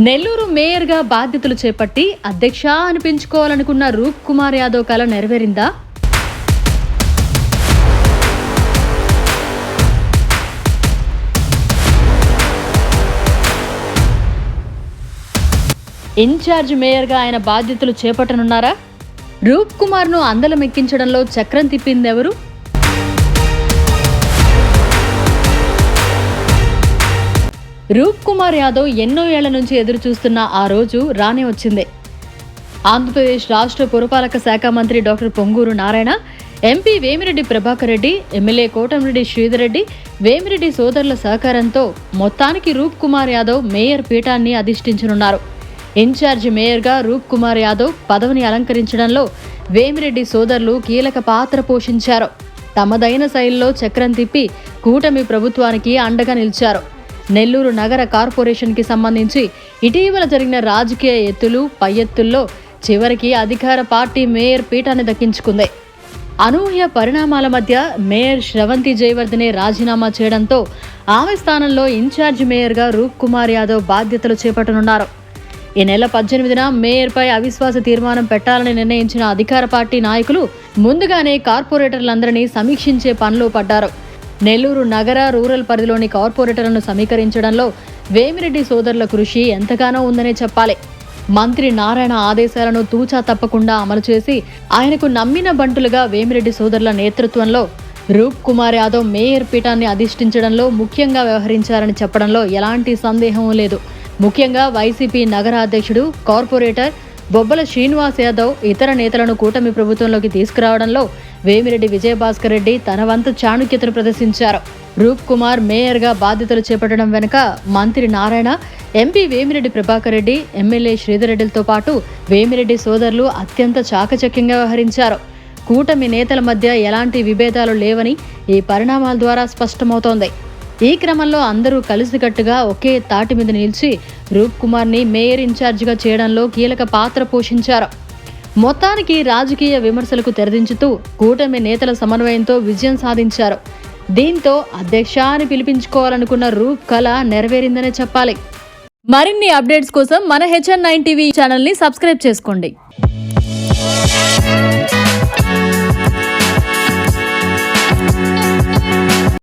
నెల్లూరు మేయర్గా బాధ్యతలు చేపట్టి అధ్యక్ష అనిపించుకోవాలనుకున్న రూప్ కుమార్ యాదవ్ కల నెరవేరిందా? ఇన్ఛార్జ్ మేయర్గా ఆయన బాధ్యతలు చేపట్టనున్నారా? రూప్ కుమార్ను అందలం ఎక్కించడంలో చక్రం తిప్పిందెవరు? రూప్ కుమార్ యాదవ్ ఎన్నో ఏళ్ల నుంచి ఎదురు చూస్తున్న ఆ రోజు రానే వచ్చింది. ఆంధ్రప్రదేశ్ రాష్ట్ర పురపాలక శాఖ మంత్రి doctor Ponguru Narayana, MP Vemireddy Prabhakar Reddy, MLA Kotamreddy Sridhar Reddy, Vemireddy సోదరుల సహకారంతో మొత్తానికి రూప్ కుమార్ యాదవ్ మేయర్ పీఠాన్ని అధిష్ఠించనున్నారు. ఇన్ఛార్జి మేయర్గా రూప్ కుమార్ యాదవ్ పదవిని అలంకరించడంలో వేమిరెడ్డి సోదరులు కీలక పాత్ర పోషించారు. తమదైన శైలిలో చక్రం తిప్పి కూటమి ప్రభుత్వానికి అండగా నిలిచారు. నెల్లూరు నగర కార్పొరేషన్కి సంబంధించి ఇటీవల జరిగిన రాజకీయ ఎత్తులు పై ఎత్తుల్లో చివరికి అధికార పార్టీ మేయర్ పీఠాన్ని దక్కించుకుంది. అనూహ్య పరిణామాల మధ్య మేయర్ శ్రవంతి జయవర్ధనే రాజీనామా చేయడంతో ఆమె స్థానంలో ఇన్ఛార్జ్ మేయర్గా రూప్ కుమార్ యాదవ్ బాధ్యతలు చేపట్టనున్నారు. ఈ నెల 18న మేయర్పై అవిశ్వాస తీర్మానం పెట్టాలని నిర్ణయించిన అధికార పార్టీ నాయకులు ముందుగానే కార్పొరేటర్లందరినీ సమీక్షించే పనిలో పడ్డారు. నెల్లూరు నగర రూరల్ పరిధిలోని కార్పొరేటర్లను సమీకరించడంలో వేమిరెడ్డి సోదరుల కృషి ఎంతగానో ఉందనే చెప్పాలి. మంత్రి నారాయణ ఆదేశాలను తూచా తప్పకుండా అమలు చేసి ఆయనకు నమ్మిన బంటులుగా వేమిరెడ్డి సోదరుల నేతృత్వంలో రూప్ కుమార్ యాదవ్ మేయర్ పీఠాన్ని అధిష్ఠించడంలో ముఖ్యంగా వ్యవహరించారని చెప్పడంలో ఎలాంటి సందేహం లేదు. ముఖ్యంగా వైసీపీ నగర అధ్యక్షుడు కార్పొరేటర్ బొబ్బల శ్రీనివాస్ యాదవ్ ఇతర నేతలను కూటమి ప్రభుత్వంలోకి తీసుకురావడంలో వేమిరెడ్డి విజయభాస్కర్ రెడ్డి తన వంతు చాణుక్యతను ప్రదర్శించారు. రూప్ కుమార్ మేయర్గా బాధ్యతలు చేపట్టడం వెనుక మంత్రి నారాయణ, ఎంపీ వేమిరెడ్డి ప్రభాకర్ రెడ్డి, ఎమ్మెల్యే శ్రీధర్ రెడ్డిలతో పాటు వేమిరెడ్డి సోదరులు అత్యంత చాకచక్యంగా వ్యవహరించారు. కూటమి నేతల మధ్య ఎలాంటి విభేదాలు లేవని ఈ పరిణామాల ద్వారా స్పష్టమవుతోంది. ఈ క్రమంలో అందరూ కలిసికట్టుగా ఒకే తాటి మీద నిలిచి రూప్ కుమార్ని మేయర్ ఇన్ఛార్జిగా చేయడంలో కీలక పాత్ర పోషించారు. మొత్తానికి రాజకీయ విమర్శలకు తెరదించుతూ కూటమి నేతల సమన్వయంతో విజయం సాధించారు. దీంతో అధ్యక్ష అని పిలిపించుకోవాలనుకున్న రూప్ కళ నెరవేరిందనే చెప్పాలి. మరిన్ని అప్డేట్స్ కోసం మన HN9 టీవీ ఛానల్ని సబ్స్క్రైబ్ చేసుకోండి.